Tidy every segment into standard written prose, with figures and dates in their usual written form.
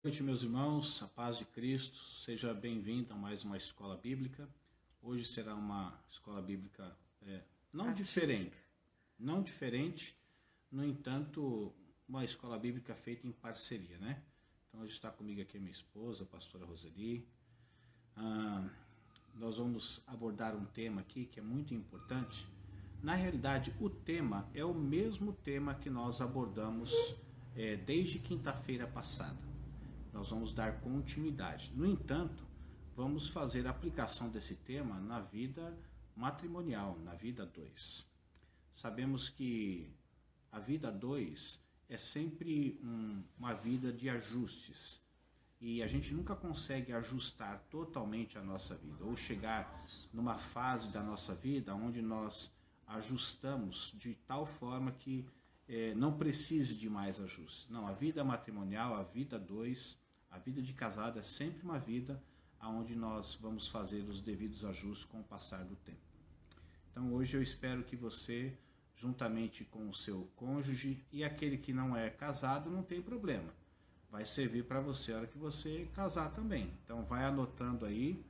Boa noite, meus irmãos, a paz de Cristo, seja bem-vindo a mais uma escola bíblica. Hoje será uma escola bíblica não diferente, no entanto, uma escola bíblica feita em parceria, né? Então, hoje está comigo aqui a minha esposa, a pastora Roseli. Nós vamos abordar um tema aqui que é muito importante. Na realidade, o tema é o mesmo tema que nós abordamos desde quinta-feira passada. Nós vamos dar continuidade. No entanto, vamos fazer a aplicação desse tema na vida matrimonial, na vida 2. Sabemos que a vida 2 é sempre uma vida de ajustes. E a gente nunca consegue ajustar totalmente a nossa vida, ou chegar numa fase da nossa vida onde nós ajustamos de tal forma que não precise de mais ajustes. Não, a vida matrimonial, a vida 2, a vida de casado é sempre uma vida onde nós vamos fazer os devidos ajustes com o passar do tempo. Então hoje eu espero que você, juntamente com o seu cônjuge e aquele que não é casado, não tem problema. Vai servir para você a hora que você casar também. Então vai anotando aí,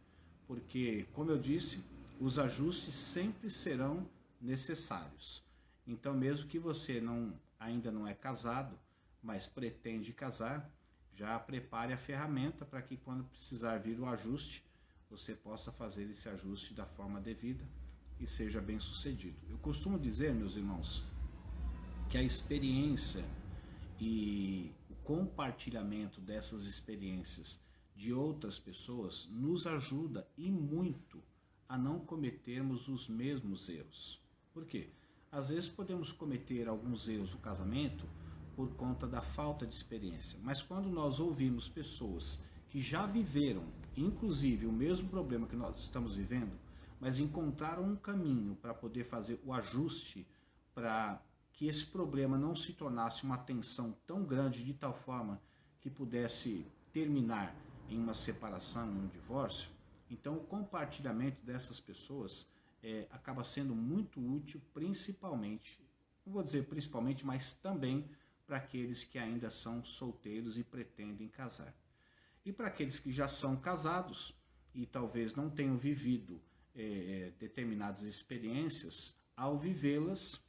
porque, como eu disse, os ajustes sempre serão necessários. Então, mesmo que você ainda não é casado, mas pretende casar, já prepare a ferramenta para que quando precisar vir o ajuste, você possa fazer esse ajuste da forma devida e seja bem sucedido. Eu costumo dizer, meus irmãos, que a experiência e o compartilhamento dessas experiências de outras pessoas nos ajuda e muito a não cometermos os mesmos erros. Por quê? Às vezes podemos cometer alguns erros no casamento por conta da falta de experiência, mas quando nós ouvimos pessoas que já viveram, inclusive, o mesmo problema que nós estamos vivendo, mas encontraram um caminho para poder fazer o ajuste para que esse problema não se tornasse uma tensão tão grande de tal forma que pudesse terminar em uma separação, em um divórcio, então o compartilhamento dessas pessoas acaba sendo muito útil, principalmente, não vou dizer principalmente, mas também para aqueles que ainda são solteiros e pretendem casar. E para aqueles que já são casados e talvez não tenham vivido determinadas experiências, ao vivê-las,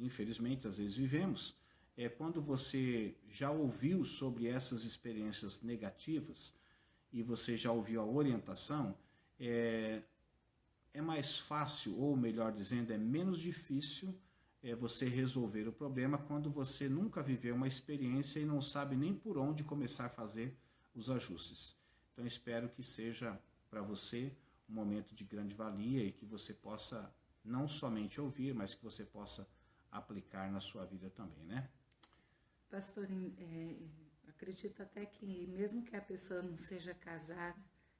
infelizmente às vezes vivemos, quando você já ouviu sobre essas experiências negativas e você já ouviu a orientação, é mais fácil, ou melhor dizendo, é menos difícil você resolver o problema quando você nunca viveu uma experiência e não sabe nem por onde começar a fazer os ajustes. Então espero que seja para você um momento de grande valia e que você possa não somente ouvir, mas que você possa aplicar na sua vida também, né? Pastor, acredito até que mesmo que a pessoa não seja casada,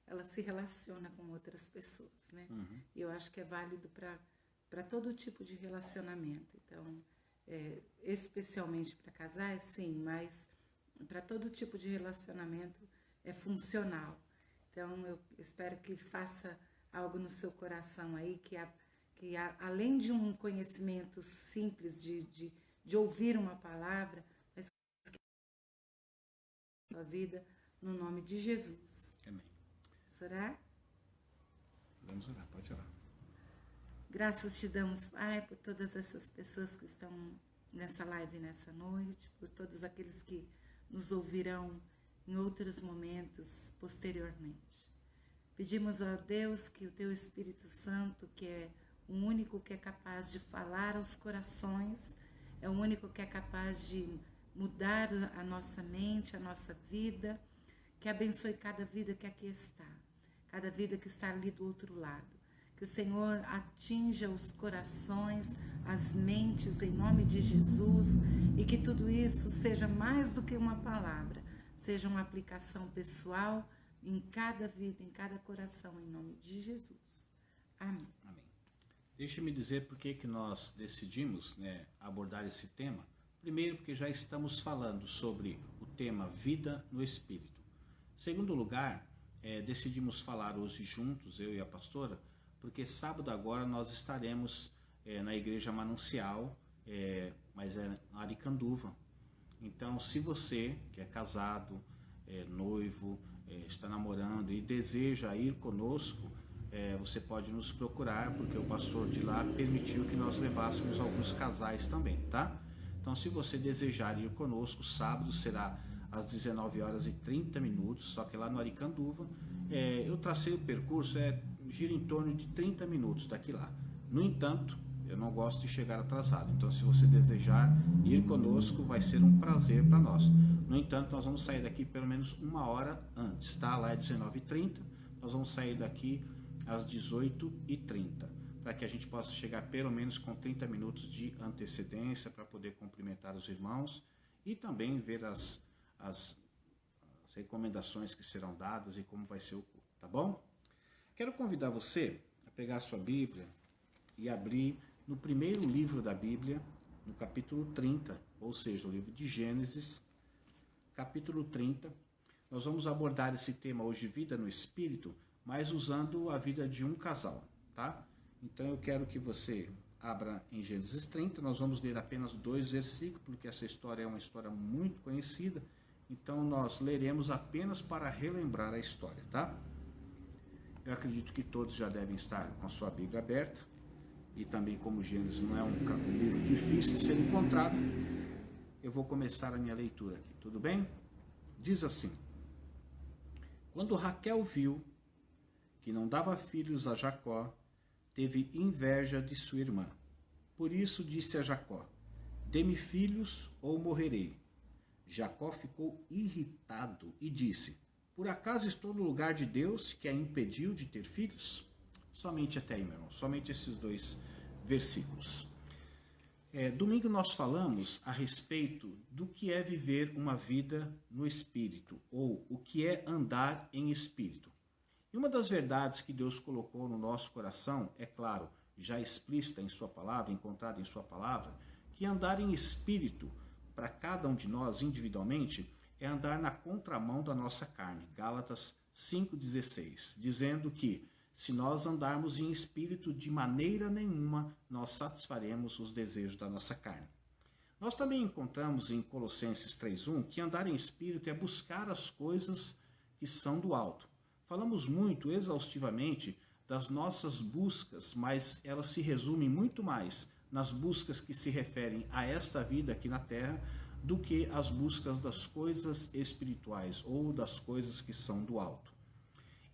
ela se relaciona com outras pessoas, né? Uhum. E eu acho que é válido para todo tipo de relacionamento. Então, especialmente para casais, sim, mas para todo tipo de relacionamento é funcional. Então, eu espero que faça algo no seu coração aí, que além de um conhecimento simples de ouvir uma palavra, mas que a sua vida no nome de Jesus. Amém. Orar? Vamos orar, pode orar. Graças te damos, Pai, por todas essas pessoas que estão nessa live nessa noite, por todos aqueles que nos ouvirão em outros momentos posteriormente. Pedimos a Deus que o Teu Espírito Santo, que é o único que é capaz de falar aos corações, é o único que é capaz de mudar a nossa mente, a nossa vida, que abençoe cada vida que aqui está, cada vida que está ali do outro lado. Que o Senhor atinja os corações, as mentes em nome de Jesus e que tudo isso seja mais do que uma palavra, seja uma aplicação pessoal em cada vida, em cada coração, em nome de Jesus. Amém. Amém. Deixe-me dizer por que nós decidimos abordar esse tema. Primeiro, porque já estamos falando sobre o tema vida no Espírito. Segundo lugar, decidimos falar hoje juntos, eu e a pastora, porque sábado agora nós estaremos na Igreja Manancial, mas é na Aricanduva. Então, se você que é casado, noivo, está namorando e deseja ir conosco, você pode nos procurar, porque o pastor de lá permitiu que nós levássemos alguns casais também, tá? Então, se você desejar ir conosco, sábado será às 19h30, só que lá no Aricanduva. Eu tracei o percurso, gira em torno de 30 minutos daqui lá. No entanto, eu não gosto de chegar atrasado, então se você desejar ir conosco, vai ser um prazer para nós. No entanto, nós vamos sair daqui pelo menos 1 hora antes, tá? Lá é 19h30, nós vamos sair daqui às 18h30, para que a gente possa chegar pelo menos com 30 minutos de antecedência, para poder cumprimentar os irmãos e também ver as recomendações que serão dadas e como vai ser o culto, tá bom? Quero convidar você a pegar a sua Bíblia e abrir no primeiro livro da Bíblia, no capítulo 30, ou seja, o livro de Gênesis, capítulo 30. Nós vamos abordar esse tema hoje, vida no Espírito, mas usando a vida de um casal, tá? Então eu quero que você abra em Gênesis 30, nós vamos ler apenas 2 versículos, porque essa história é uma história muito conhecida, então nós leremos apenas para relembrar a história, tá? Eu acredito que todos já devem estar com a sua Bíblia aberta, e também como Gênesis não é um livro difícil de ser encontrado, eu vou começar a minha leitura aqui, tudo bem? Diz assim: quando Raquel viu que não dava filhos a Jacó, teve inveja de sua irmã. Por isso disse a Jacó: dê-me filhos ou morrerei. Jacó ficou irritado e disse: por acaso estou no lugar de Deus, que a impediu de ter filhos? Somente até aí, meu irmão, somente esses 2 versículos. Domingo nós falamos a respeito do que é viver uma vida no Espírito, ou o que é andar em Espírito. E uma das verdades que Deus colocou no nosso coração, é claro, já explícita em sua palavra, encontrada em sua palavra, que andar em Espírito, para cada um de nós individualmente, é andar na contramão da nossa carne. Gálatas 5,16, dizendo que se nós andarmos em espírito, de maneira nenhuma nós satisfaremos os desejos da nossa carne. Nós também encontramos em Colossenses 3,1 que andar em espírito é buscar as coisas que são do alto. Falamos muito exaustivamente das nossas buscas, mas elas se resumem muito mais nas buscas que se referem a esta vida aqui na terra do que as buscas das coisas espirituais ou das coisas que são do alto.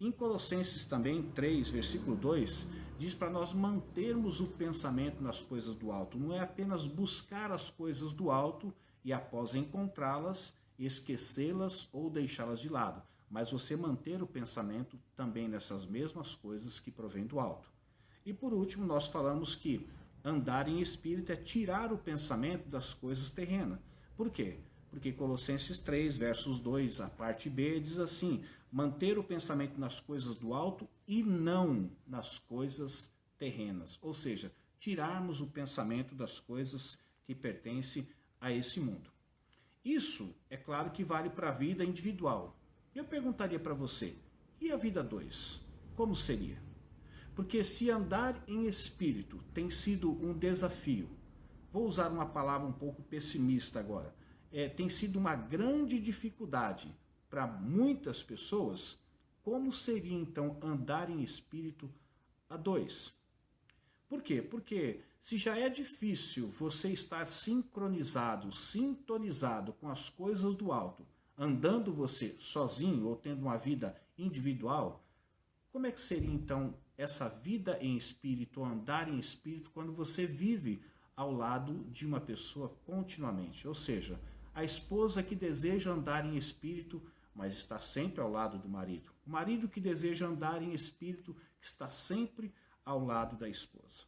Em Colossenses também 3, versículo 2, diz para nós mantermos o pensamento nas coisas do alto. Não é apenas buscar as coisas do alto e após encontrá-las, esquecê-las ou deixá-las de lado, mas você manter o pensamento também nessas mesmas coisas que provém do alto. E por último, nós falamos que andar em espírito é tirar o pensamento das coisas terrenas. Por quê? Porque Colossenses 3, versos 2, a parte B, diz assim: manter o pensamento nas coisas do alto e não nas coisas terrenas. Ou seja, tirarmos o pensamento das coisas que pertencem a esse mundo. Isso, é claro, que vale para a vida individual. Eu perguntaria para você, e a vida 2? Como seria? Porque se andar em espírito tem sido um desafio, vou usar uma palavra um pouco pessimista agora, tem sido uma grande dificuldade para muitas pessoas, como seria então andar em espírito a 2? Por quê? Porque se já é difícil você estar sincronizado, sintonizado com as coisas do alto, andando você sozinho ou tendo uma vida individual, como é que seria então essa vida em espírito, andar em espírito, quando você vive ao lado de uma pessoa continuamente? Ou seja, a esposa que deseja andar em espírito, mas está sempre ao lado do marido. O marido que deseja andar em espírito, que está sempre ao lado da esposa.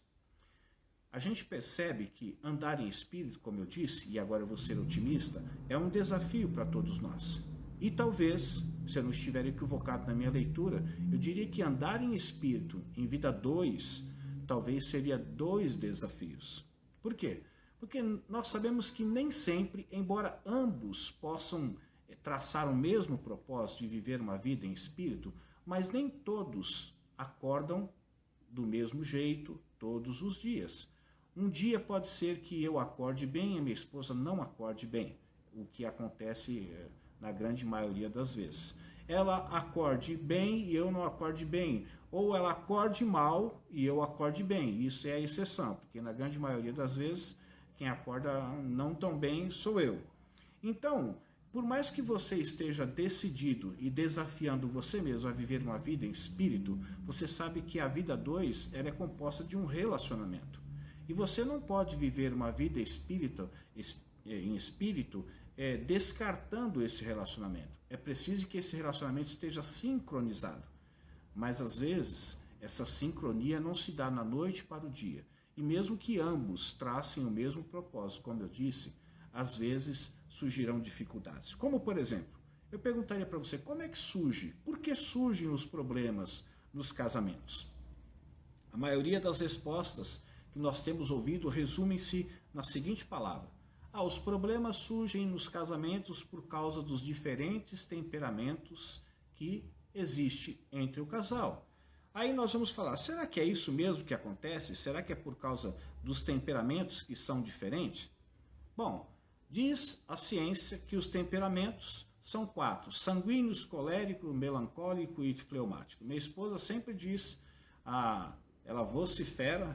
A gente percebe que andar em espírito, como eu disse, e agora eu vou ser otimista, é um desafio para todos nós. E talvez, se eu não estiver equivocado na minha leitura, eu diria que andar em espírito em vida 2, talvez seria 2 desafios. Por quê? Porque nós sabemos que nem sempre, embora ambos possam traçar o mesmo propósito de viver uma vida em espírito, mas nem todos acordam do mesmo jeito todos os dias. Um dia pode ser que eu acorde bem e a minha esposa não acorde bem, o que acontece na grande maioria das vezes. Ela acorde bem e eu não acorde bem, ou ela acorde mal e eu acorde bem. Isso é a exceção, porque na grande maioria das vezes quem acorda não tão bem sou eu. Então, por mais que você esteja decidido e desafiando você mesmo a viver uma vida em espírito, você sabe que a vida 2 ela é composta de um relacionamento. E você não pode viver uma vida em espírito descartando esse relacionamento. É preciso que esse relacionamento esteja sincronizado. Mas às vezes essa sincronia não se dá na noite para o dia. E mesmo que ambos tracem o mesmo propósito, como eu disse, às vezes surgirão dificuldades. Como, por exemplo, eu perguntaria para você, como é que surge? Por que surgem os problemas nos casamentos? A maioria das respostas que nós temos ouvido resumem-se na seguinte palavra: os problemas surgem nos casamentos por causa dos diferentes temperamentos que existem entre o casal. Aí nós vamos falar, será que é isso mesmo que acontece? Será que é por causa dos temperamentos que são diferentes? Bom, diz a ciência que os temperamentos são 4, sanguíneos, colérico, melancólico e fleumático. Minha esposa sempre diz, ela vocifera,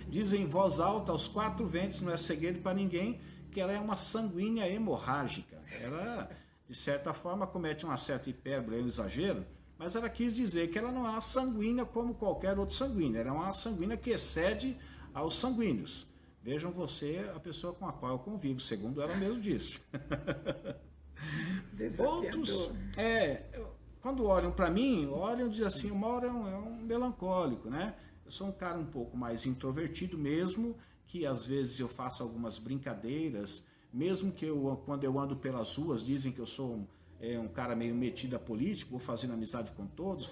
diz em voz alta aos 4 ventos, não é segredo para ninguém, que ela é uma sanguínea hemorrágica. Ela, de certa forma, comete uma certa hipérbole, um exagero, mas ela quis dizer que ela não é uma sanguínea como qualquer outro sanguíneo, ela é uma sanguínea que excede aos sanguíneos. Vejam você, a pessoa com a qual eu convivo, segundo ela mesmo disse. Outros, quando olham para mim, olham e dizem assim, o Mauro é um melancólico, né? Eu sou um cara um pouco mais introvertido mesmo, que às vezes eu faço algumas brincadeiras, mesmo que quando eu ando pelas ruas, dizem que eu sou um cara meio metido a político, vou fazendo amizade com todos,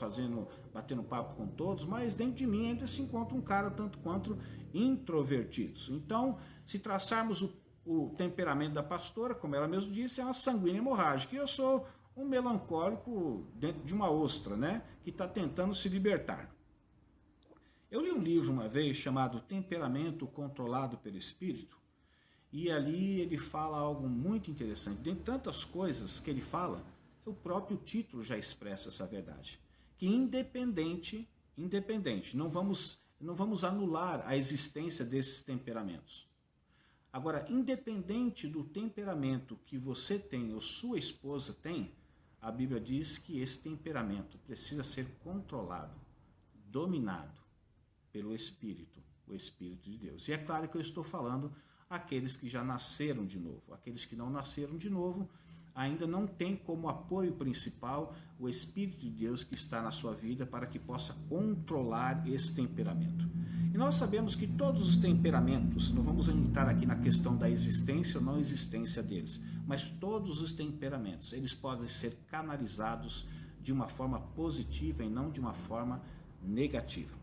batendo papo com todos, mas dentro de mim ainda se encontra um cara tanto quanto introvertido. Então, se traçarmos o temperamento da pastora, como ela mesmo disse, é uma sanguínea hemorrágica, e eu sou um melancólico dentro de uma ostra, né, que está tentando se libertar. Eu li um livro uma vez chamado Temperamento Controlado pelo Espírito, e ali ele fala algo muito interessante. Dentre tantas coisas que ele fala, o próprio título já expressa essa verdade. Que independente, não vamos anular a existência desses temperamentos. Agora, independente do temperamento que você tem ou sua esposa tem, a Bíblia diz que esse temperamento precisa ser controlado, dominado pelo Espírito, o Espírito de Deus. E é claro que eu estou falando aqueles que já nasceram de novo. Aqueles que não nasceram de novo ainda não têm como apoio principal o Espírito de Deus que está na sua vida para que possa controlar esse temperamento. E nós sabemos que todos os temperamentos, não vamos entrar aqui na questão da existência ou não existência deles, mas todos os temperamentos, eles podem ser canalizados de uma forma positiva e não de uma forma negativa.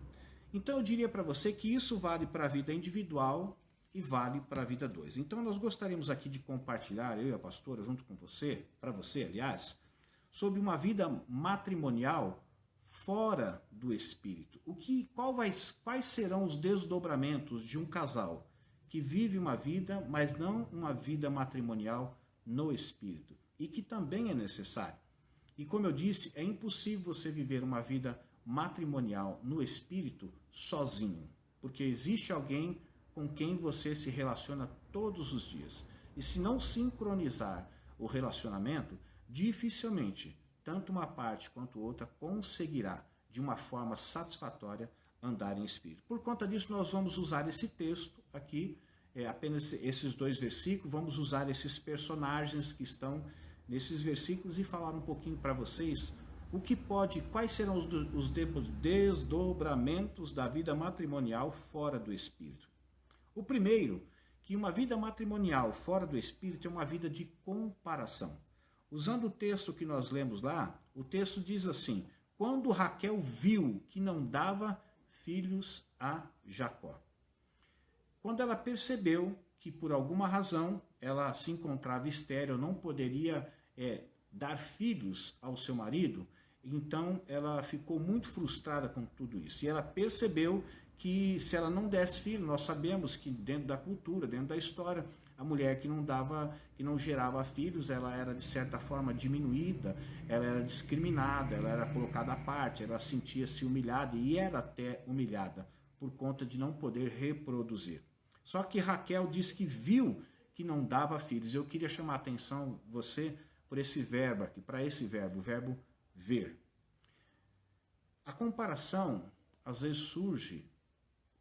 Então eu diria para você que isso vale para a vida individual e vale para a vida 2. Então nós gostaríamos aqui de compartilhar, eu e a pastora, junto com você, para você, aliás, sobre uma vida matrimonial fora do Espírito. Quais serão os desdobramentos de um casal que vive uma vida, mas não uma vida matrimonial no Espírito, e que também é necessário. E como eu disse, é impossível você viver uma vida matrimonial no Espírito sozinho, porque existe alguém com quem você se relaciona todos os dias. E se não sincronizar o relacionamento, dificilmente, tanto uma parte quanto outra, conseguirá, de uma forma satisfatória, andar em espírito. Por conta disso, nós vamos usar esse texto aqui, apenas esses 2 versículos, vamos usar esses personagens que estão nesses versículos e falar um pouquinho para vocês quais serão os desdobramentos da vida matrimonial fora do Espírito. O primeiro, que uma vida matrimonial fora do Espírito é uma vida de comparação. Usando o texto que nós lemos lá, o texto diz assim: quando Raquel viu que não dava filhos a Jacó. Quando ela percebeu que por alguma razão ela se encontrava estéril, não poderia dar filhos ao seu marido, então ela ficou muito frustrada com tudo isso. E ela percebeu que se ela não desse filho, nós sabemos que dentro da cultura, dentro da história, a mulher que não gerava filhos, ela era de certa forma diminuída, ela era discriminada, ela era colocada à parte, ela sentia-se humilhada e era até humilhada por conta de não poder reproduzir. Só que Raquel diz que viu que não dava filhos. Eu queria chamar a atenção você por esse verbo aqui, para esse verbo, o verbo ver. A comparação às vezes surge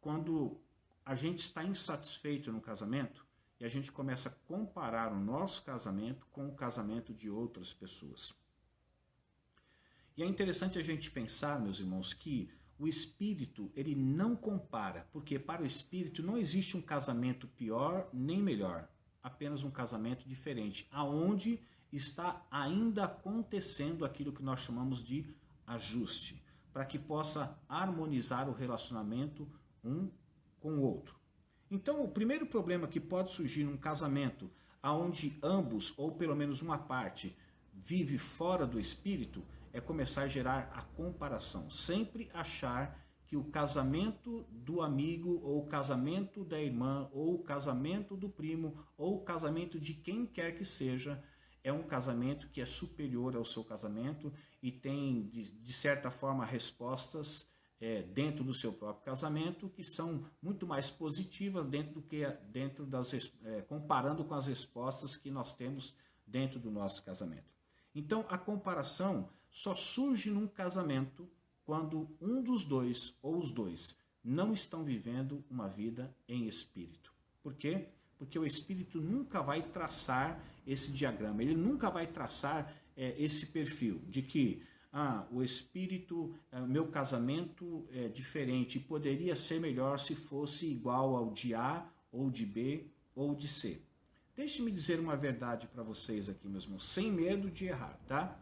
quando a gente está insatisfeito no casamento e a gente começa a comparar o nosso casamento com o casamento de outras pessoas. E é interessante a gente pensar, meus irmãos, que o Espírito, ele não compara, porque para o Espírito não existe um casamento pior nem melhor, apenas um casamento diferente, aonde está ainda acontecendo aquilo que nós chamamos de ajuste, para que possa harmonizar o relacionamento um com o outro. Então, o primeiro problema que pode surgir num casamento onde ambos, ou pelo menos uma parte, vive fora do Espírito, é começar a gerar a comparação. Sempre achar que o casamento do amigo, ou o casamento da irmã, ou o casamento do primo, ou o casamento de quem quer que seja, é um casamento que é superior ao seu casamento e tem, de certa forma, respostas dentro do seu próprio casamento que são muito mais positivas comparando com as respostas que nós temos dentro do nosso casamento. Então, a comparação só surge num casamento quando um dos dois ou os dois não estão vivendo uma vida em espírito. Por quê? Porque o Espírito nunca vai traçar esse diagrama, ele nunca vai traçar esse perfil de que o Espírito, meu casamento é diferente e poderia ser melhor se fosse igual ao de A, ou de B, ou de C. Deixe-me dizer uma verdade para vocês aqui, meus irmãos, sem medo de errar, tá?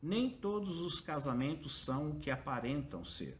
Nem todos os casamentos são o que aparentam ser.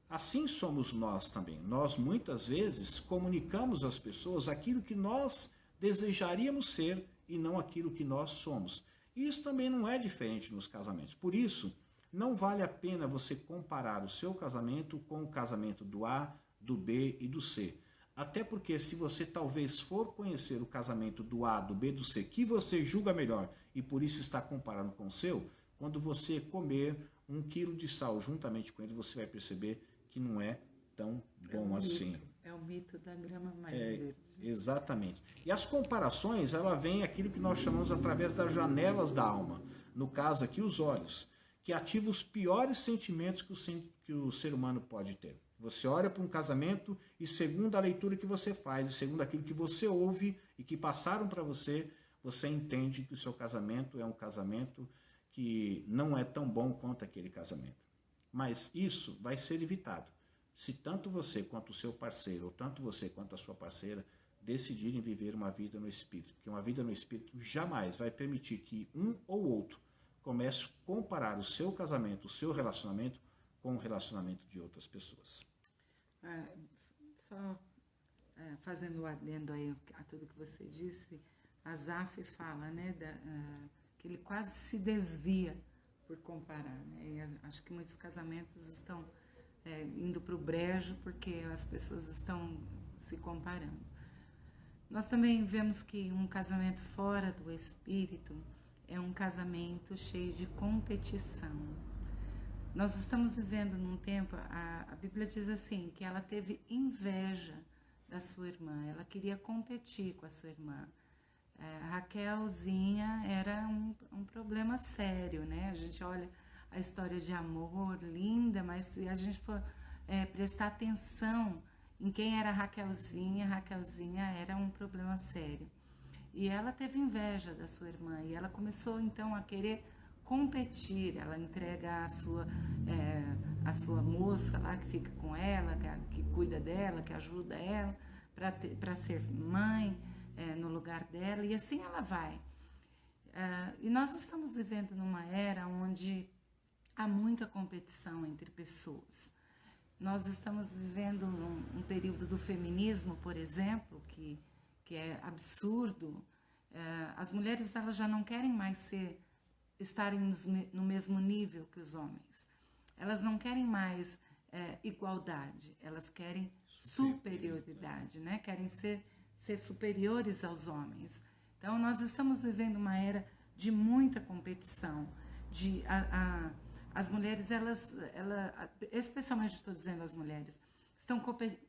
Assim somos nós também. Nós, muitas vezes, comunicamos às pessoas aquilo que nós desejaríamos ser e não aquilo que nós somos. E isso também não é diferente nos casamentos. Por isso, não vale a pena você comparar o seu casamento com o casamento do A, do B e do C. Até porque se você talvez for conhecer o casamento do A, do B, do C, que você julga melhor e por isso está comparando com o seu, quando você comer 1 quilo de sal juntamente com ele, você vai perceber que não é tão bom assim. É o mito da grama mais verde. Exatamente. E as comparações, ela vem aquilo que nós chamamos através das janelas da alma. No caso aqui, os olhos, que ativam os piores sentimentos que o ser humano pode ter. Você olha para um casamento e segundo a leitura que você faz, e segundo aquilo que você ouve e que passaram para você, você entende que o seu casamento é um casamento que não é tão bom quanto aquele casamento. Mas isso vai ser evitado se tanto você quanto o seu parceiro, ou tanto você quanto a sua parceira, decidirem viver uma vida no Espírito. Porque uma vida no Espírito jamais vai permitir que um ou outro comece a comparar o seu casamento, o seu relacionamento, com o relacionamento de outras pessoas. Fazendo o adendo aí a tudo que você disse, Asaf fala, né, que ele quase se desvia por comparar, né? E acho que muitos casamentos estão indo para o brejo porque as pessoas estão se comparando. Nós também vemos que um casamento fora do Espírito é um casamento cheio de competição. Nós estamos vivendo num tempo, a Bíblia diz assim, que ela teve inveja da sua irmã, ela queria competir com a sua irmã. Raquelzinha era um problema sério, né? A gente olha a história de amor, linda, mas se a gente for prestar atenção em quem era Raquelzinha era um problema sério. E ela teve inveja da sua irmã, e ela começou então a querer competir. Ela entrega a sua moça lá, que fica com ela, que cuida dela, que ajuda ela, para ser mãe no lugar dela, e assim ela vai. E nós estamos vivendo numa era onde há muita competição entre pessoas. Nós estamos vivendo um período do feminismo, por exemplo, que é absurdo. As mulheres elas já não querem mais estarem no mesmo nível que os homens. Elas não querem mais igualdade, elas querem superioridade, né? Querem ser superiores aos homens. Então, nós estamos vivendo uma era de muita competição. As mulheres, especialmente estou dizendo as mulheres, estão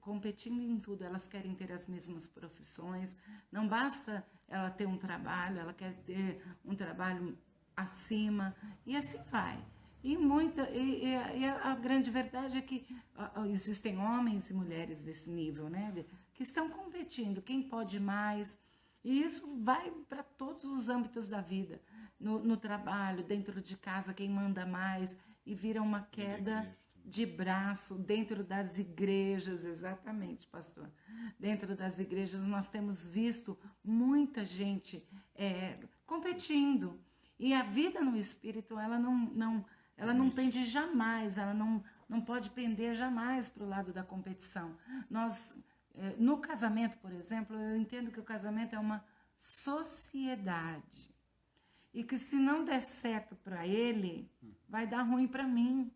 competindo em tudo, elas querem ter as mesmas profissões, não basta ela ter um trabalho, ela quer ter um trabalho acima, e assim vai. E a grande verdade é que existem homens e mulheres desse nível, né, que estão competindo, quem pode mais, e isso vai para todos os âmbitos da vida, no trabalho, dentro de casa, quem manda mais, e vira uma queda de braço dentro das igrejas, exatamente, pastor. Dentro das igrejas nós temos visto muita gente competindo, e a vida no espírito, ela não pende jamais, ela não pode pender jamais para o lado da competição. No casamento, por exemplo, eu entendo que o casamento é uma sociedade. E que se não der certo para ele, vai dar ruim para mim.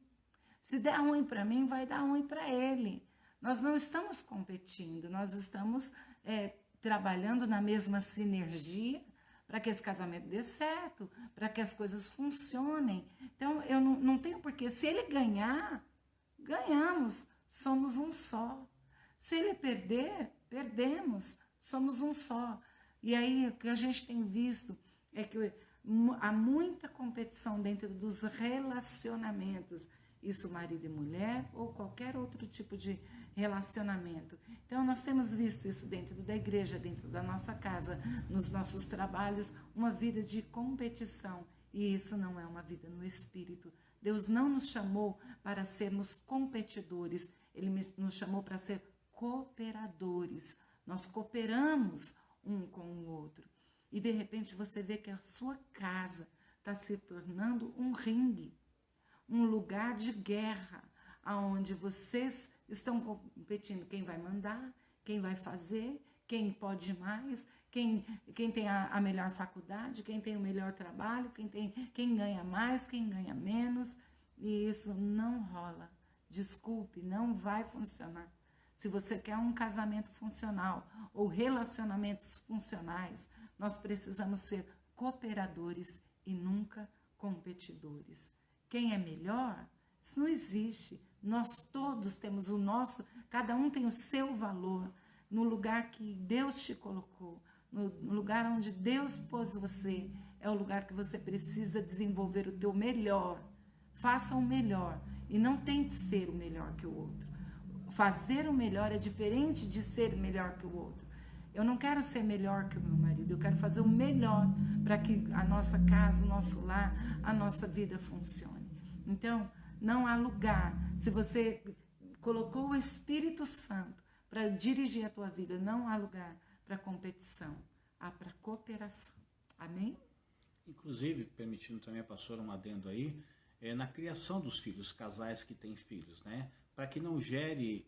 Se der ruim para mim, vai dar ruim para ele. Nós não estamos competindo, nós estamos trabalhando na mesma sinergia para que esse casamento dê certo, para que as coisas funcionem. Então, eu não tenho porquê. Se ele ganhar, ganhamos, somos um só. Se ele perder, perdemos, somos um só. E aí, o que a gente tem visto é que há muita competição dentro dos relacionamentos, isso marido e mulher ou qualquer outro tipo de relacionamento. Então, nós temos visto isso dentro da igreja, dentro da nossa casa, nos nossos trabalhos, uma vida de competição. E isso não é uma vida no espírito. Deus não nos chamou para sermos competidores, Ele nos chamou para ser cooperadores. Nós cooperamos um com o outro. E de repente você vê que a sua casa está se tornando um ringue, um lugar de guerra, onde vocês estão competindo quem vai mandar, quem vai fazer, quem pode mais, quem tem a melhor faculdade, quem tem o melhor trabalho, quem ganha mais, quem ganha menos. E isso não rola. Desculpe, não vai funcionar. Se você quer um casamento funcional ou relacionamentos funcionais, nós precisamos ser cooperadores e nunca competidores. Quem é melhor? Isso não existe. Nós todos temos o nosso, cada um tem o seu valor no lugar que Deus te colocou, no lugar onde Deus pôs você. É o lugar que você precisa desenvolver o teu melhor. Faça o melhor e não tente ser o melhor que o outro. Fazer o melhor é diferente de ser melhor que o outro. Eu não quero ser melhor que o meu marido, eu quero fazer o melhor para que a nossa casa, o nosso lar, a nossa vida funcione. Então, não há lugar. Se você colocou o Espírito Santo para dirigir a tua vida, não há lugar para competição, há para cooperação. Amém? Inclusive, permitindo também a pastora um adendo aí, na criação dos filhos, casais que têm filhos, né? Para que não gere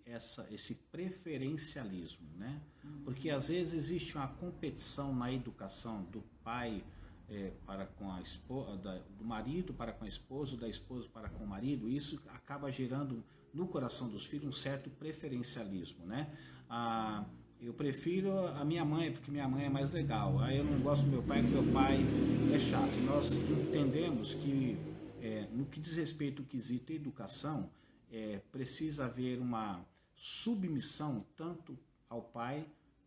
esse preferencialismo, né? Porque às vezes existe uma competição na educação do pai para com a esposa, do marido para com a esposa, da esposa para com o marido. E isso acaba gerando no coração dos filhos um certo preferencialismo, né? Eu prefiro a minha mãe porque minha mãe é mais legal. Eu não gosto do meu pai porque meu pai é chato. E nós entendemos que no que diz respeito ao quesito educação, precisa haver uma submissão tanto ao pai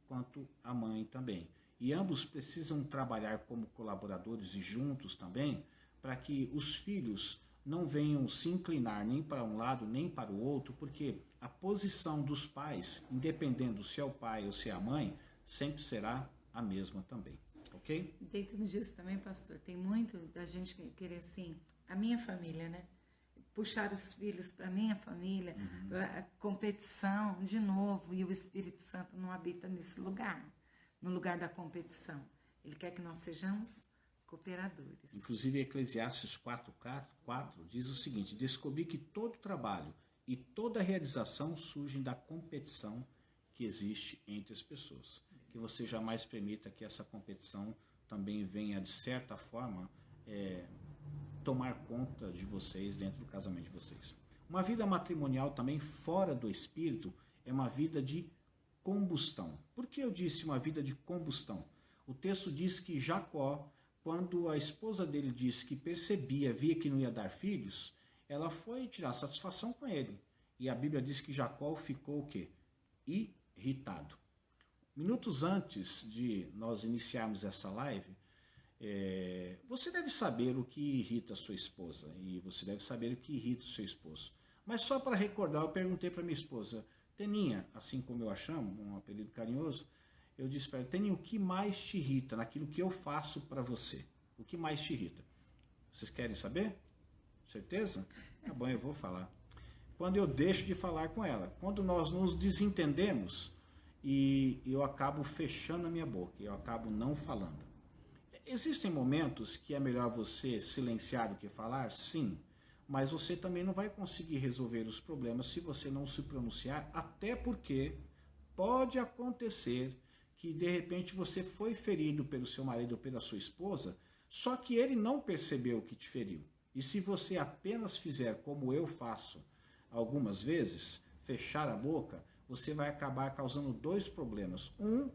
quanto à mãe também. E ambos precisam trabalhar como colaboradores e juntos também, para que os filhos não venham se inclinar nem para um lado nem para o outro, porque a posição dos pais, independendo se é o pai ou se é a mãe, sempre será a mesma também, ok? Dentro disso também, pastor, tem muito da gente querer assim, a minha família, né? Puxar os filhos para a minha família, a competição, de novo, e o Espírito Santo não habita nesse lugar, no lugar da competição. Ele quer que nós sejamos cooperadores. Inclusive, Eclesiastes 4:4 diz o seguinte: descobri que todo trabalho e toda realização surgem da competição que existe entre as pessoas. Que você jamais permita que essa competição também venha, de certa forma, tomar conta de vocês dentro do casamento de vocês. Uma vida matrimonial também fora do espírito é uma vida de combustão. Por que eu disse uma vida de combustão? O texto diz que Jacó, quando a esposa dele disse que via que não ia dar filhos, ela foi tirar satisfação com ele. E a Bíblia diz que Jacó ficou o quê? Irritado. Minutos antes de nós iniciarmos essa live, você deve saber o que irrita a sua esposa e você deve saber o que irrita o seu esposo. Mas só para recordar, eu perguntei para minha esposa, Teninha, assim como eu a chamo, um apelido carinhoso, eu disse para ela, Teninha, o que mais te irrita naquilo que eu faço para você? O que mais te irrita? Vocês querem saber? Certeza? Tá bom, eu vou falar. Quando eu deixo de falar com ela, quando nós nos desentendemos e eu acabo fechando a minha boca, eu acabo não falando. Existem momentos que é melhor você silenciar do que falar? Sim. Mas você também não vai conseguir resolver os problemas se você não se pronunciar, até porque pode acontecer que de repente você foi ferido pelo seu marido ou pela sua esposa, só que ele não percebeu que te feriu. E se você apenas fizer como eu faço algumas vezes, fechar a boca, você vai acabar causando dois problemas. Um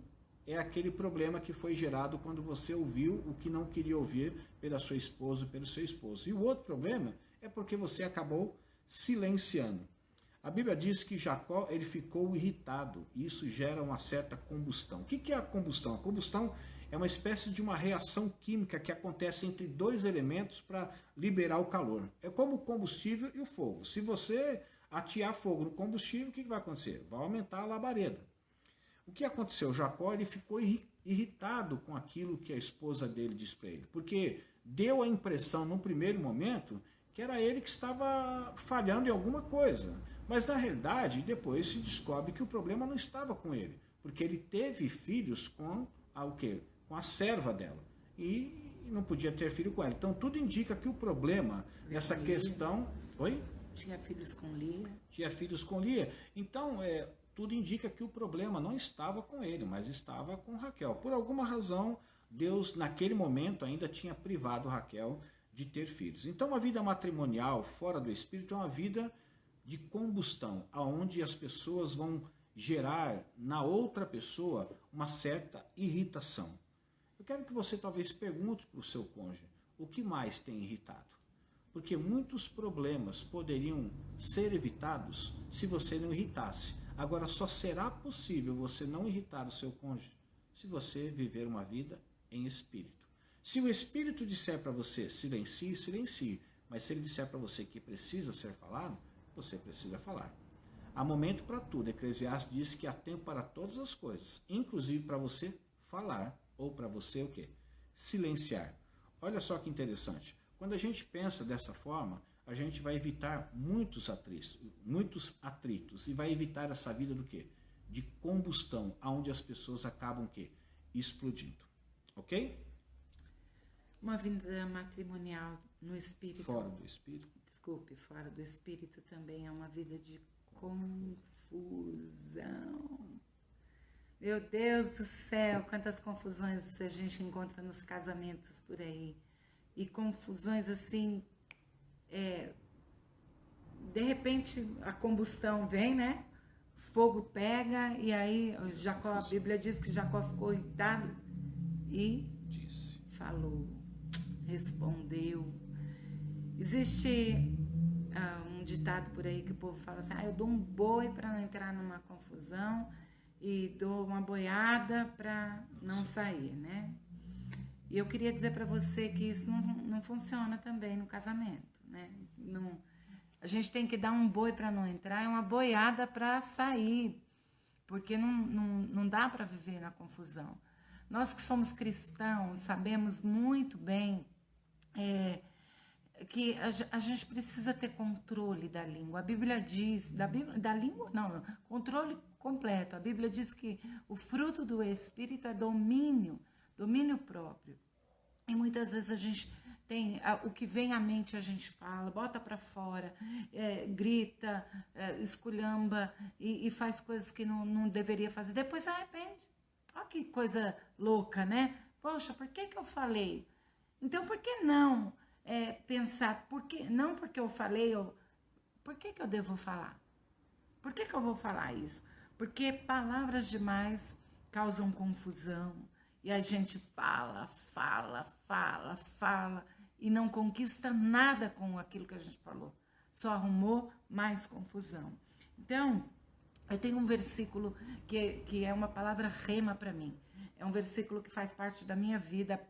é aquele problema que foi gerado quando você ouviu o que não queria ouvir pela sua esposa ou pelo seu esposo. E o outro problema é porque você acabou silenciando. A Bíblia diz que Jacó ele ficou irritado e isso gera uma certa combustão. O que é a combustão? A combustão é uma espécie de uma reação química que acontece entre dois elementos para liberar o calor. É como o combustível e o fogo. Se você atear fogo no combustível, o que vai acontecer? Vai aumentar a labareda. O que aconteceu? Jacó ele ficou irritado com aquilo que a esposa dele disse para ele, porque deu a impressão, num primeiro momento, que era ele que estava falhando em alguma coisa. Mas, na realidade, depois se descobre que o problema não estava com ele, porque ele teve filhos com com a serva dela. E não podia ter filho com ela. Então, tudo indica que o problema nessa questão... Oi? Tinha filhos com Lia. Tinha filhos com Lia. Então, tudo indica que o problema não estava com ele, mas estava com Raquel. Por alguma razão, Deus, naquele momento, ainda tinha privado Raquel de ter filhos. Então, a vida matrimonial fora do espírito é uma vida de combustão, aonde as pessoas vão gerar na outra pessoa uma certa irritação. Eu quero que você talvez pergunte para o seu cônjuge o que mais tem irritado. Porque muitos problemas poderiam ser evitados se você não irritasse. Agora, só será possível você não irritar o seu cônjuge se você viver uma vida em espírito. Se o espírito disser para você silencie, silencie. Mas se ele disser para você que precisa ser falado, você precisa falar. Há momento para tudo. Eclesiastes diz que há tempo para todas as coisas, inclusive para você falar ou para você o quê? Silenciar. Olha só que interessante. Quando a gente pensa dessa forma, a gente vai evitar muitos atritos e vai evitar essa vida do quê? De combustão, onde as pessoas acabam o quê? Explodindo. Ok? Uma vida matrimonial no espírito. Fora do espírito. Desculpe, fora do espírito também é uma vida de confusão. Meu Deus do céu, quantas confusões a gente encontra nos casamentos por aí. E confusões assim, de repente a combustão vem, né? Fogo pega e aí Jacó, a Bíblia diz que Jacó ficou irritado e falou, respondeu. Existe um ditado por aí que o povo fala assim, eu dou um boi para não entrar numa confusão e dou uma boiada para não sair, né? E eu queria dizer para você que isso não funciona também no casamento, né? Não, a gente tem que dar um boi para não entrar e uma boiada para sair, porque não dá para viver na confusão. Nós que somos cristãos sabemos muito bem que a gente precisa ter controle da língua. A Bíblia diz, da língua não, controle completo. A Bíblia diz que o fruto do Espírito é domínio próprio. E muitas vezes a gente tem, o que vem à mente a gente fala, bota para fora, grita, esculhamba e faz coisas que não deveria fazer. Depois se arrepende. Olha que coisa louca, né? Poxa, por que eu falei? Então, por que não pensar, não porque eu falei, por que eu devo falar? Por que eu vou falar isso? Porque palavras demais causam confusão. E a gente fala e não conquista nada com aquilo que a gente falou. Só arrumou mais confusão. Então, eu tenho um versículo que é uma palavra rema para mim. É um versículo que faz parte da minha vida.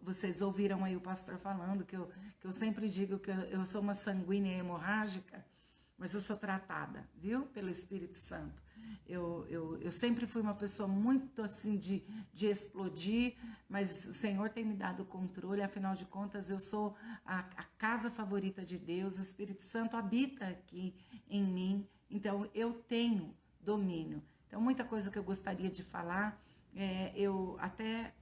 Vocês ouviram aí o pastor falando que eu sempre digo que eu sou uma sanguínea hemorrágica, mas eu sou tratada, viu? Pelo Espírito Santo. Eu sempre fui uma pessoa muito assim de explodir, mas o Senhor tem me dado controle, afinal de contas eu sou a casa favorita de Deus, o Espírito Santo habita aqui em mim, então eu tenho domínio. Então muita coisa que eu gostaria de falar, eu até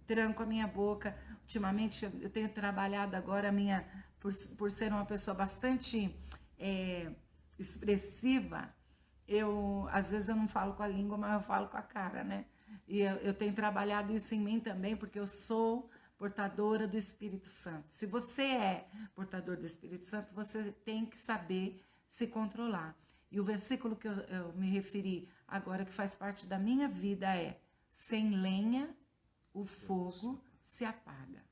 tranco a minha boca. Ultimamente eu tenho trabalhado agora por ser uma pessoa bastante expressiva, às vezes eu não falo com a língua, mas eu falo com a cara, né? E eu tenho trabalhado isso em mim também, porque eu sou portadora do Espírito Santo. Se você é portador do Espírito Santo, você tem que saber se controlar. E o versículo que eu me referi agora, que faz parte da minha vida, é: sem lenha o fogo se apaga.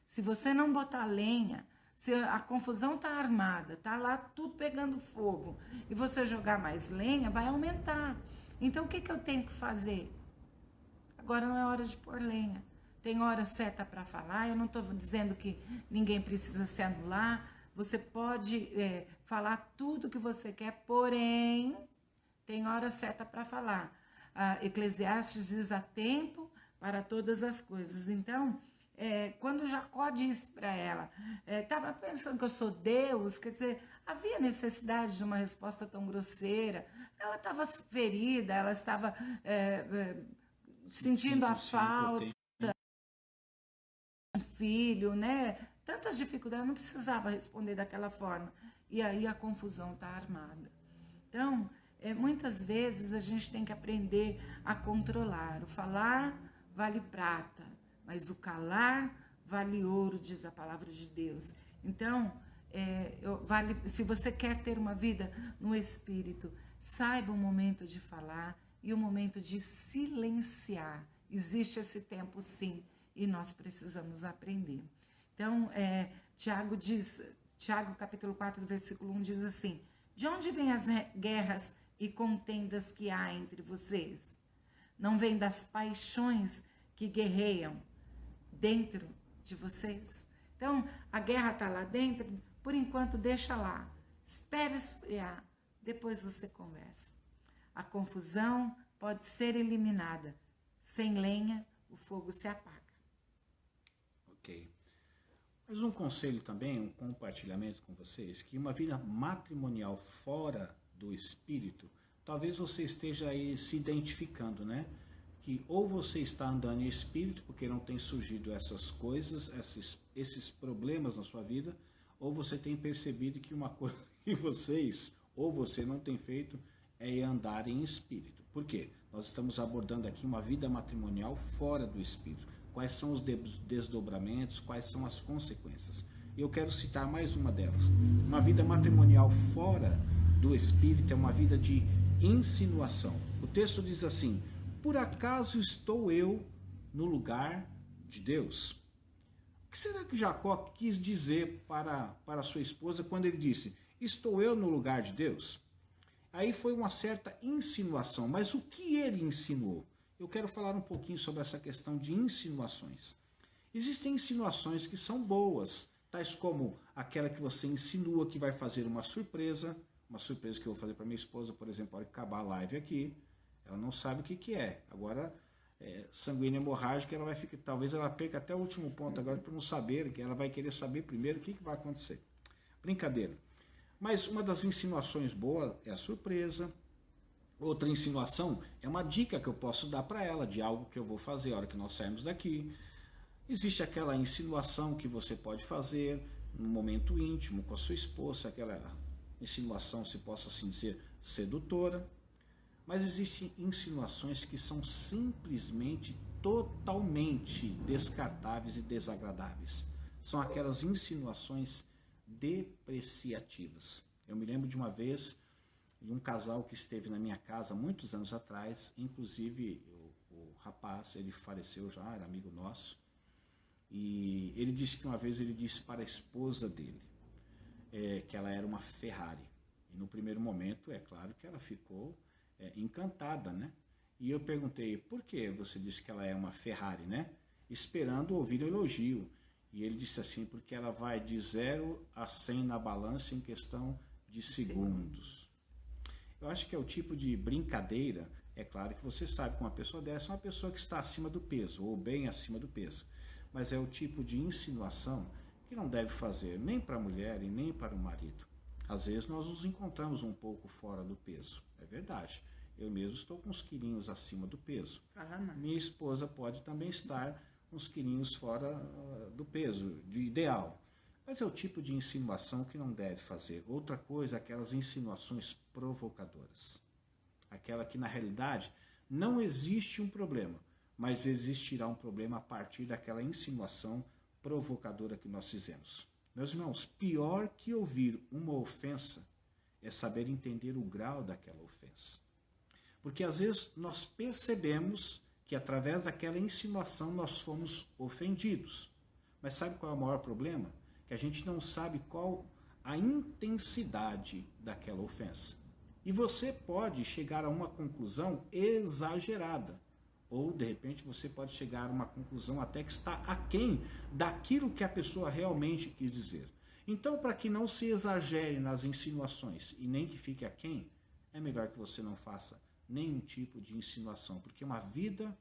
Se você não botar lenha, se a confusão está armada, está lá tudo pegando fogo, e você jogar mais lenha, vai aumentar. Então, o que eu tenho que fazer? Agora não é hora de pôr lenha. Tem hora certa para falar. Eu não estou dizendo que ninguém precisa se anular. Você pode falar tudo que você quer, porém, tem hora certa para falar. Eclesiastes diz: há tempo para todas as coisas. Então, quando Jacó disse para ela, estava pensando que eu sou Deus, quer dizer, havia necessidade de uma resposta tão grosseira. Ela estava ferida, ela estava sentindo a falta de um filho, né? Tantas dificuldades, não precisava responder daquela forma. E aí a confusão está armada. Então, muitas vezes a gente tem que aprender a controlar. O falar vale prata, mas o calar vale ouro, diz a palavra de Deus. Então, se você quer ter uma vida no Espírito, saiba o momento de falar e o momento de silenciar. Existe esse tempo, sim, e nós precisamos aprender. Então, Tiago capítulo 4, versículo 1 diz assim: de onde vêm as guerras e contendas que há entre vocês? Não vêm das paixões que guerreiam dentro de vocês? Então, a guerra está lá dentro, por enquanto deixa lá, espera esfriar, depois você conversa. A confusão pode ser eliminada, sem lenha o fogo se apaga. Ok. Mas um conselho também, um compartilhamento com vocês, que uma vida matrimonial fora do Espírito, talvez você esteja aí se identificando, né? Que ou você está andando em Espírito, porque não tem surgido essas coisas, esses problemas na sua vida, ou você tem percebido que uma coisa que vocês, ou você não tem feito, é andar em Espírito. Por quê? Nós estamos abordando aqui uma vida matrimonial fora do Espírito. Quais são os desdobramentos, quais são as consequências. Eu quero citar mais uma delas. Uma vida matrimonial fora do Espírito é uma vida de insinuação. O texto diz assim: por acaso estou eu no lugar de Deus? O que será que Jacó quis dizer para sua esposa quando ele disse: estou eu no lugar de Deus? Aí foi uma certa insinuação, mas o que ele insinuou? Eu quero falar um pouquinho sobre essa questão de insinuações. Existem insinuações que são boas, tais como aquela que você insinua que vai fazer uma surpresa que eu vou fazer para minha esposa, por exemplo, ao acabar a live aqui, ela não sabe o que é. Agora, sanguínea hemorrágica, ela vai ficar, talvez ela perca até o último ponto agora para não saber, que ela vai querer saber primeiro o que vai acontecer. Brincadeira. Mas uma das insinuações boas é a surpresa. Outra insinuação é uma dica que eu posso dar para ela de algo que eu vou fazer a hora que nós sairmos daqui. Existe aquela insinuação que você pode fazer no momento íntimo com a sua esposa, aquela insinuação, se possa assim dizer, sedutora. Mas existem insinuações que são simplesmente totalmente descartáveis e desagradáveis. São aquelas insinuações depreciativas. Eu me lembro de uma vez de um casal que esteve na minha casa muitos anos atrás, inclusive o rapaz, ele faleceu já, era amigo nosso, e ele disse que uma vez ele disse para a esposa dele que ela era uma Ferrari. E no primeiro momento, é claro que ela ficou encantada, né? E eu perguntei, por que você disse que ela é uma Ferrari, né? Esperando ouvir o elogio. E ele disse assim, porque ela vai de 0 a 100 na balança em questão de segundos. Eu acho que é o tipo de brincadeira, é claro que você sabe que uma pessoa dessa é uma pessoa que está acima do peso, ou bem acima do peso. Mas é o tipo de insinuação que não deve fazer nem para a mulher e nem para o marido. Às vezes nós nos encontramos um pouco fora do peso, é verdade. Eu mesmo estou com uns quilinhos acima do peso. Minha esposa pode também estar uns quilinhos fora do peso, de ideal. Mas é o tipo de insinuação que não deve fazer. Outra coisa, aquelas insinuações provocadoras. Aquela que na realidade não existe um problema, mas existirá um problema a partir daquela insinuação provocadora que nós fizemos. Meus irmãos, pior que ouvir uma ofensa é saber entender o grau daquela ofensa. Porque às vezes nós percebemos que através daquela insinuação nós fomos ofendidos. Mas sabe qual é o maior problema? Que a gente não sabe qual a intensidade daquela ofensa. E você pode chegar a uma conclusão exagerada. Ou, de repente, você pode chegar a uma conclusão até que está aquém daquilo que a pessoa realmente quis dizer. Então, para que não se exagere nas insinuações e nem que fique aquém, é melhor que você não faça nenhum tipo de insinuação, porque uma vida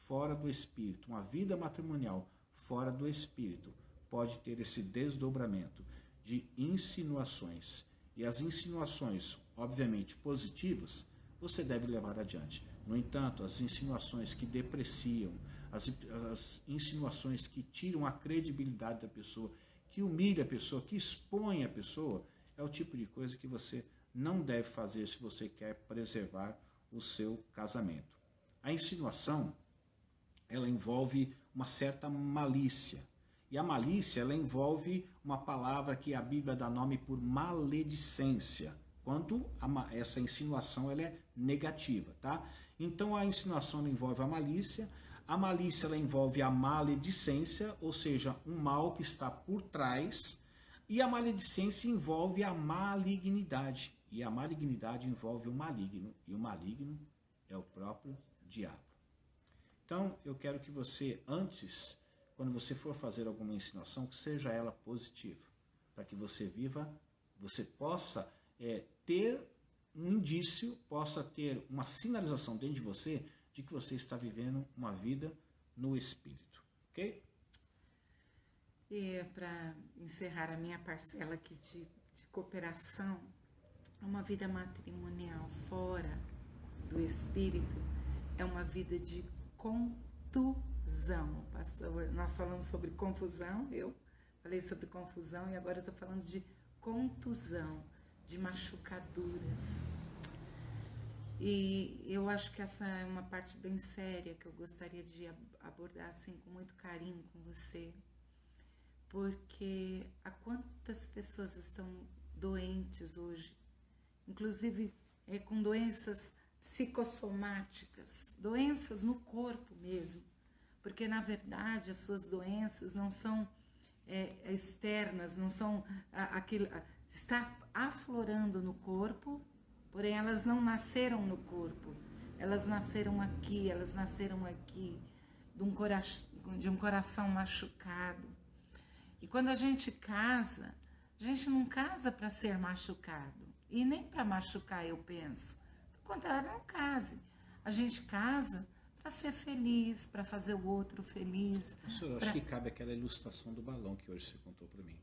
fora do espírito, uma vida matrimonial fora do espírito, pode ter esse desdobramento de insinuações. E as insinuações, obviamente positivas, você deve levar adiante. No entanto, as insinuações que depreciam, as insinuações que tiram a credibilidade da pessoa, que humilha a pessoa, que expõe a pessoa, é o tipo de coisa que você não deve fazer se você quer preservar o seu casamento. A insinuação, ela envolve uma certa malícia. E a malícia, ela envolve uma palavra que a Bíblia dá nome por maledicência, quando essa insinuação ela é negativa, tá? Então a insinuação envolve a malícia ela envolve a maledicência, ou seja, um mal que está por trás, e a maledicência envolve a malignidade, e a malignidade envolve o maligno, e o maligno é o próprio diabo. Então eu quero que você, antes, quando você for fazer alguma insinuação, que seja ela positiva, para que você viva, você possa ter um indício, possa ter uma sinalização dentro de você de que você está vivendo uma vida no Espírito, ok? E para encerrar a minha parcela aqui de cooperação, uma vida matrimonial fora do Espírito é uma vida de contusão. Pastor, nós falamos sobre confusão, eu falei sobre confusão e agora eu estou falando de contusão, de machucaduras. E eu acho que essa é uma parte bem séria que eu gostaria de abordar assim com muito carinho com você, porque há quantas pessoas estão doentes hoje, inclusive com doenças psicossomáticas, doenças no corpo mesmo, porque na verdade as suas doenças não são externas, não são aquilo, está aflorando no corpo, porém elas não nasceram no corpo, elas nasceram aqui de um coração machucado. E quando a gente casa, a gente não casa para ser machucado, e nem para machucar, eu penso. Do contrário, não case. A gente casa para ser feliz, para fazer o outro feliz. Professor, eu acho que cabe aquela ilustração do balão que hoje você contou para mim.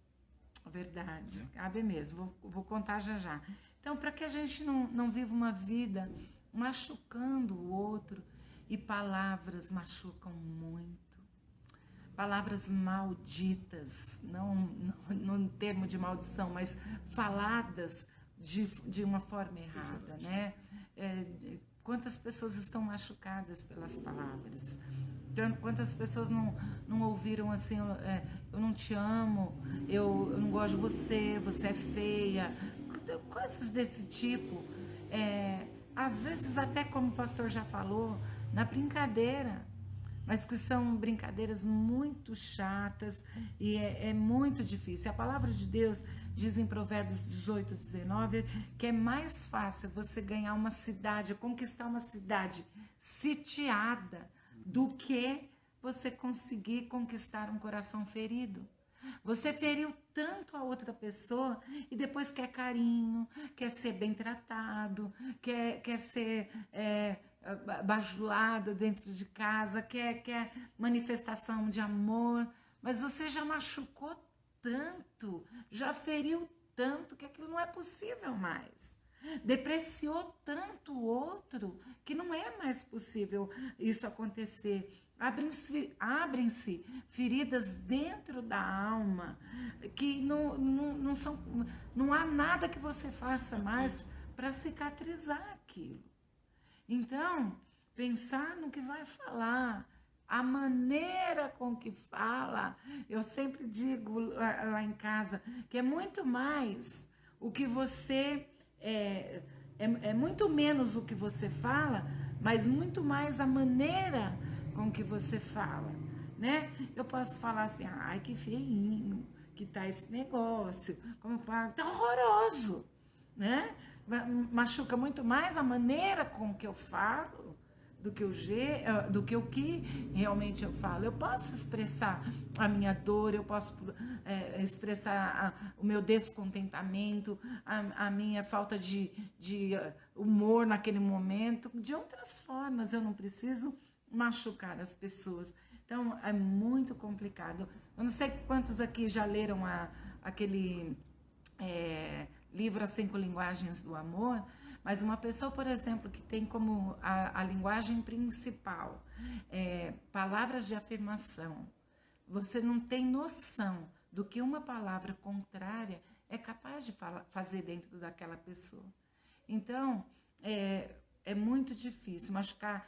Verdade, cabe mesmo, vou contar já já. Então, para que a gente não viva uma vida machucando o outro, e palavras machucam muito, palavras malditas, não no termo de maldição, mas faladas de uma forma errada, né? Quantas pessoas estão machucadas pelas palavras? Quantas pessoas não ouviram assim, eu não te amo, eu não gosto de você, você é feia, coisas desse tipo. Às vezes até como o pastor já falou, na brincadeira, mas que são brincadeiras muito chatas e é muito difícil. A palavra de Deus diz em Provérbios 18, 19, que é mais fácil você ganhar uma cidade, conquistar uma cidade sitiada, do que você conseguir conquistar um coração ferido. Você feriu tanto a outra pessoa e depois quer carinho, quer ser bem tratado, quer ser bajulado dentro de casa, quer manifestação de amor, mas você já machucou tanto, já feriu tanto que aquilo não é possível mais. Depreciou tanto o outro que não é mais possível isso acontecer. Abrem-se feridas dentro da alma que não há nada que você faça mais para cicatrizar aquilo. Então, pensar no que vai falar, a maneira com que fala, eu sempre digo lá em casa que é muito mais o que você... É muito menos o que você fala, mas muito mais a maneira com que você fala, né? Eu posso falar assim, ai, que feinho que tá esse negócio, como tá horroroso, né? Machuca muito mais a maneira com que eu falo do que o que realmente eu falo. Eu posso expressar a minha dor, eu posso expressar o meu descontentamento, a minha falta de humor naquele momento, de outras formas. Eu não preciso machucar as pessoas. Então, é muito complicado. Eu não sei quantos aqui já leram aquele livro As 5 Linguagens do Amor, mas uma pessoa, por exemplo, que tem como a linguagem principal palavras de afirmação, você não tem noção do que uma palavra contrária é capaz de fazer dentro daquela pessoa. Então, é muito difícil. Machucar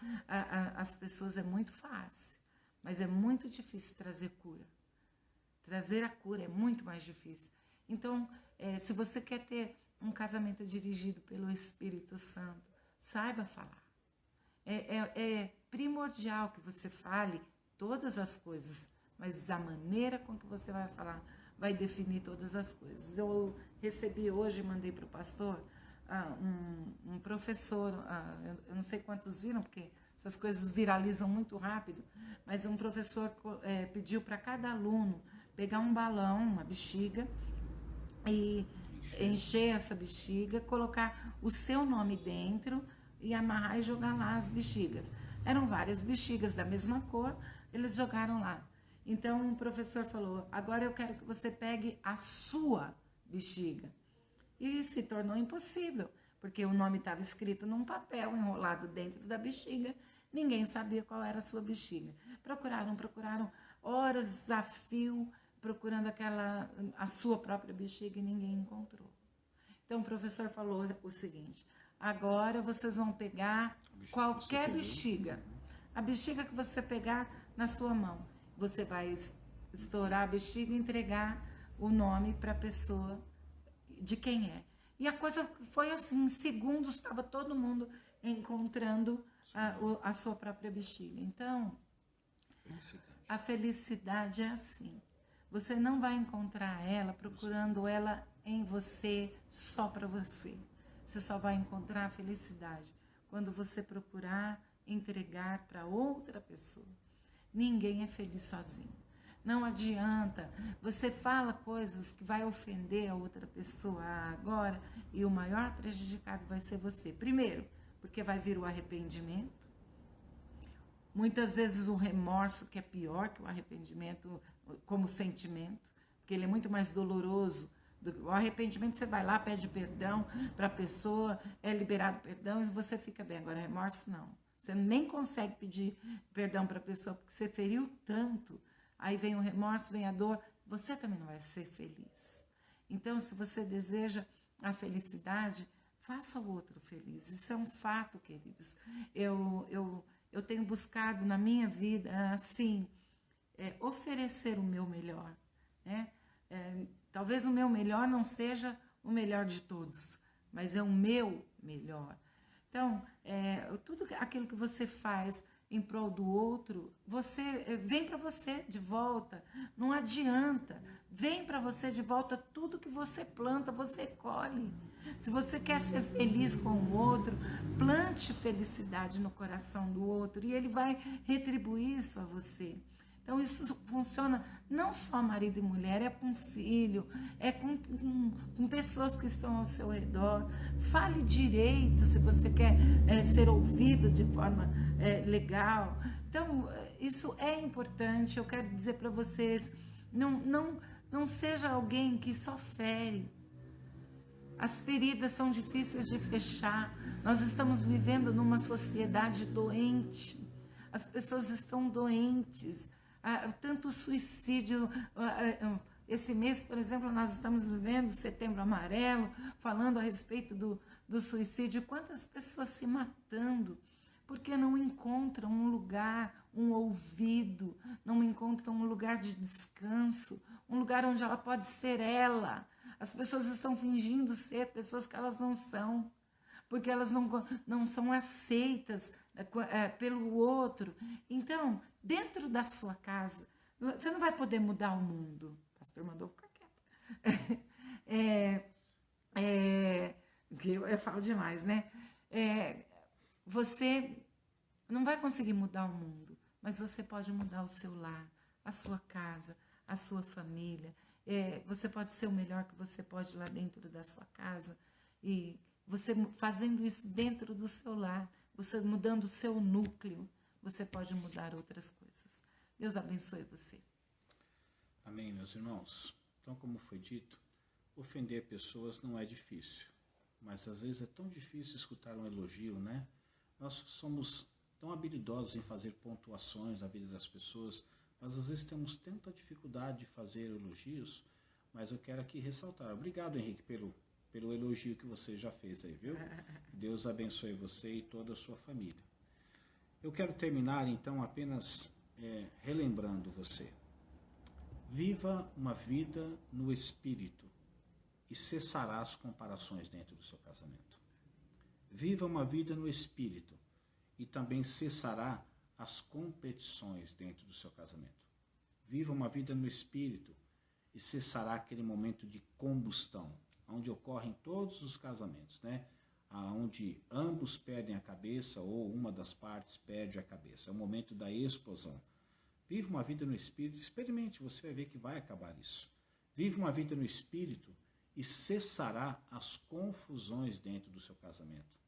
as pessoas é muito fácil, mas é muito difícil trazer cura. Trazer a cura é muito mais difícil. Então, se você quer ter um casamento dirigido pelo Espírito Santo, saiba falar. É primordial que você fale todas as coisas, mas a maneira com que você vai falar vai definir todas as coisas. Eu recebi hoje, mandei para o pastor, um professor, eu não sei quantos viram, porque essas coisas viralizam muito rápido, mas um professor pediu para cada aluno pegar um balão, uma bexiga, e encher essa bexiga, colocar o seu nome dentro e amarrar e jogar lá as bexigas. Eram várias bexigas da mesma cor, eles jogaram lá. Então o professor falou, agora eu quero que você pegue a sua bexiga. E se tornou impossível, porque o nome estava escrito num papel enrolado dentro da bexiga, ninguém sabia qual era a sua bexiga. Procuraram horas a fio, procurando a sua própria bexiga e ninguém encontrou. Então o professor falou o seguinte, agora vocês vão pegar qualquer bexiga, a bexiga que você pegar na sua mão, você vai estourar a bexiga e entregar o nome para a pessoa de quem é. E a coisa foi assim, em segundos estava todo mundo encontrando a sua própria bexiga. Então, a felicidade é assim. Você não vai encontrar ela procurando ela em você, só para você. Você só vai encontrar a felicidade quando você procurar entregar para outra pessoa. Ninguém é feliz sozinho. Não adianta, você fala coisas que vai ofender a outra pessoa agora e o maior prejudicado vai ser você. Primeiro, porque vai vir o arrependimento. Muitas vezes o remorso, que é pior que o arrependimento como sentimento, porque ele é muito mais doloroso. O arrependimento, você vai lá, pede perdão para a pessoa, é liberado perdão e você fica bem. Agora, remorso não. Você nem consegue pedir perdão para a pessoa porque você feriu tanto. Aí vem o remorso, vem a dor, você também não vai ser feliz. Então, se você deseja a felicidade, faça o outro feliz. Isso é um fato, queridos. Eu eu tenho buscado na minha vida, assim, oferecer o meu melhor, né? Talvez o meu melhor não seja o melhor de todos, mas é o meu melhor. Então, tudo aquilo que você faz em prol do outro, vem para você de volta. Não adianta. Vem para você de volta tudo que você planta, você colhe. Se você quer ser feliz com o outro, plante felicidade no coração do outro e ele vai retribuir isso a você. Então, isso funciona não só marido e mulher, é com filho, é com pessoas que estão ao seu redor. Fale direito se você quer ser ouvido de forma legal. Então, isso é importante. Eu quero dizer para vocês, não seja alguém que só fere. As feridas são difíceis de fechar. Nós estamos vivendo numa sociedade doente. As pessoas estão doentes. Tanto suicídio, esse mês, por exemplo, nós estamos vivendo Setembro Amarelo, falando a respeito do suicídio. Quantas pessoas se matando, porque não encontram um lugar, um ouvido, não encontram um lugar de descanso, um lugar onde ela pode ser ela. As pessoas estão fingindo ser pessoas que elas não são, porque elas não são aceitas pelo outro. Então, dentro da sua casa, você não vai poder mudar o mundo. O pastor mandou ficar quieto. Eu falo demais, né? Você não vai conseguir mudar o mundo, mas você pode mudar o seu lar, a sua casa, a sua família. Você pode ser o melhor que você pode lá dentro da sua casa, e você fazendo isso dentro do seu lar, você mudando o seu núcleo, você pode mudar outras coisas. Deus abençoe você. Amém, meus irmãos. Então, como foi dito, ofender pessoas não é difícil, mas às vezes é tão difícil escutar um elogio, né? Nós somos tão habilidosos em fazer pontuações na vida das pessoas, mas às vezes temos tanta dificuldade de fazer elogios, mas eu quero aqui ressaltar. Obrigado, Henrique, pelo elogio que você já fez aí, viu? Deus abençoe você e toda a sua família. Eu quero terminar, então, apenas relembrando você. Viva uma vida no Espírito e cessará as comparações dentro do seu casamento. Viva uma vida no Espírito e também cessará as competições dentro do seu casamento. Viva uma vida no Espírito e cessará aquele momento de combustão, onde ocorrem todos os casamentos, né? Onde ambos perdem a cabeça ou uma das partes perde a cabeça. É o momento da explosão. Viva uma vida no Espírito, experimente, você vai ver que vai acabar isso. Viva uma vida no Espírito e cessará as confusões dentro do seu casamento.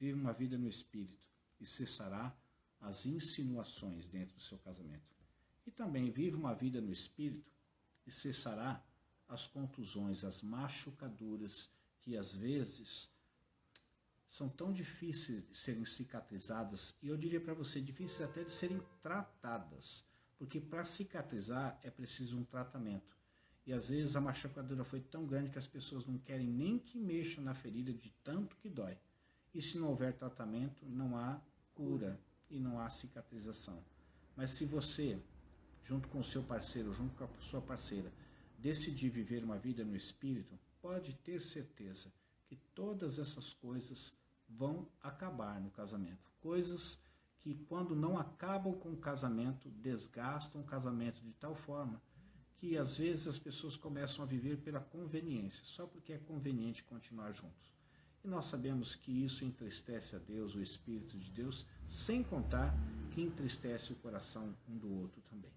Viva uma vida no Espírito e cessará as insinuações dentro do seu casamento. E também viva uma vida no Espírito e cessará as contusões, as machucaduras que às vezes são tão difíceis de serem cicatrizadas, e eu diria para você, difíceis até de serem tratadas, porque para cicatrizar é preciso um tratamento. E às vezes a machucadura foi tão grande que as pessoas não querem nem que mexa na ferida de tanto que dói. E se não houver tratamento, não há cura e não há cicatrização. Mas se você, junto com o seu parceiro, junto com a sua parceira, decidir viver uma vida no Espírito, pode ter certeza que todas essas coisas vão acabar no casamento. Coisas que, quando não acabam com o casamento, desgastam o casamento de tal forma que, às vezes, as pessoas começam a viver pela conveniência, só porque é conveniente continuar juntos. E nós sabemos que isso entristece a Deus, o Espírito de Deus, sem contar que entristece o coração um do outro também.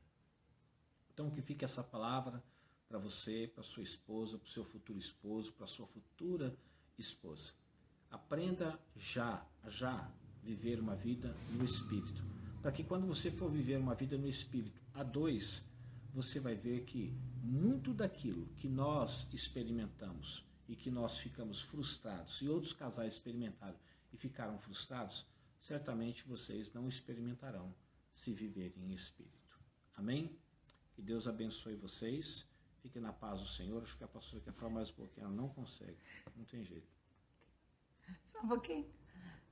Então, que fique essa palavra para você, para sua esposa, para o seu futuro esposo, para a sua futura esposa. Aprenda já viver uma vida no Espírito, para que quando você for viver uma vida no Espírito a dois, você vai ver que muito daquilo que nós experimentamos e que nós ficamos frustrados, e outros casais experimentaram e ficaram frustrados, certamente vocês não experimentarão se viverem em Espírito. Amém? Que Deus abençoe vocês. Fiquem na paz do Senhor. Acho que a pastora quer falar mais um pouquinho. Ela não consegue. Não tem jeito. Só um pouquinho.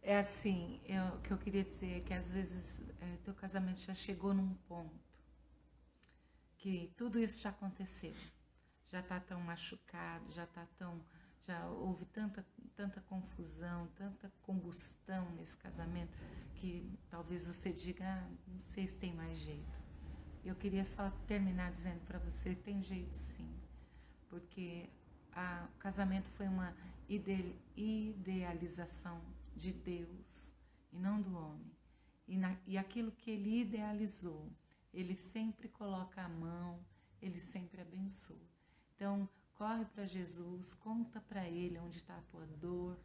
É assim, o que eu queria dizer é que às vezes teu casamento já chegou num ponto que tudo isso já aconteceu, já está tão machucado, já houve tanta confusão, tanta combustão nesse casamento, que talvez você diga, não sei se tem mais jeito. Eu queria só terminar dizendo para você, tem jeito sim, porque o casamento foi uma idealização de Deus e não do homem. E aquilo que ele idealizou, ele sempre coloca a mão, ele sempre abençoa. Então, corre para Jesus, conta para ele onde está a tua dor,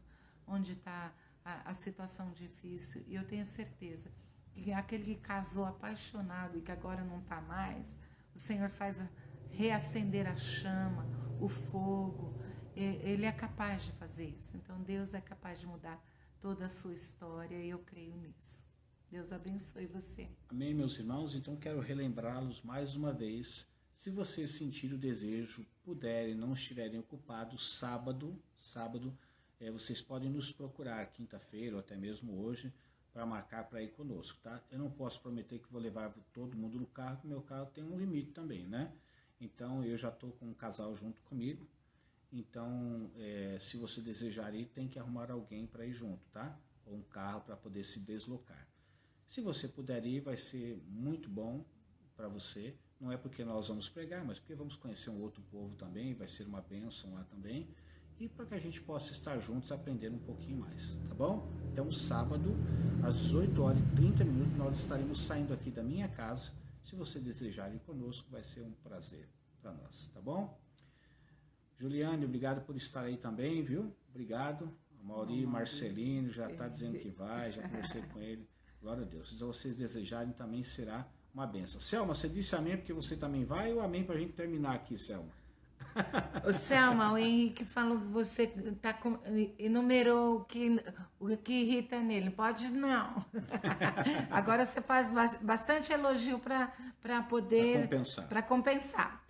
onde está a situação difícil. E eu tenho certeza que aquele que casou apaixonado e que agora não está mais, o Senhor faz reacender a chama, o fogo. Ele é capaz de fazer isso. Então, Deus é capaz de mudar toda a sua história e eu creio nisso. Deus abençoe você. Amém, meus irmãos? Então quero relembrá-los mais uma vez. Se vocês sentirem o desejo, puderem, não estiverem ocupados, sábado, vocês podem nos procurar quinta-feira ou até mesmo hoje para marcar para ir conosco, tá? Eu não posso prometer que vou levar todo mundo no carro, porque meu carro tem um limite também, né? Então eu já estou com um casal junto comigo. Então, se você desejar ir, tem que arrumar alguém para ir junto, tá? Ou um carro para poder se deslocar. Se você puder ir, vai ser muito bom para você. Não é porque nós vamos pregar, mas porque vamos conhecer um outro povo também, vai ser uma bênção lá também. E para que a gente possa estar juntos aprendendo um pouquinho mais, tá bom? Então, sábado, às 18h30, nós estaremos saindo aqui da minha casa. Se você desejar ir conosco, vai ser um prazer para nós, tá bom? Juliane, obrigado por estar aí também, viu? Obrigado. A Mauri, Marcelino já está dizendo que vai, já conversei com ele. Glória a Deus. Se vocês desejarem, também será uma benção. Selma, você disse amém porque você também vai ou amém para a gente terminar aqui, Selma? Ô, Selma, o Henrique falou que você enumerou o que irrita nele. Pode não. Agora você faz bastante elogio para poder... Para compensar.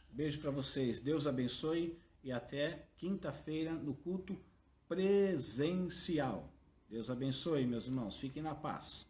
Beijo para vocês. Deus abençoe e até quinta-feira no culto presencial. Deus abençoe, meus irmãos. Fiquem na paz.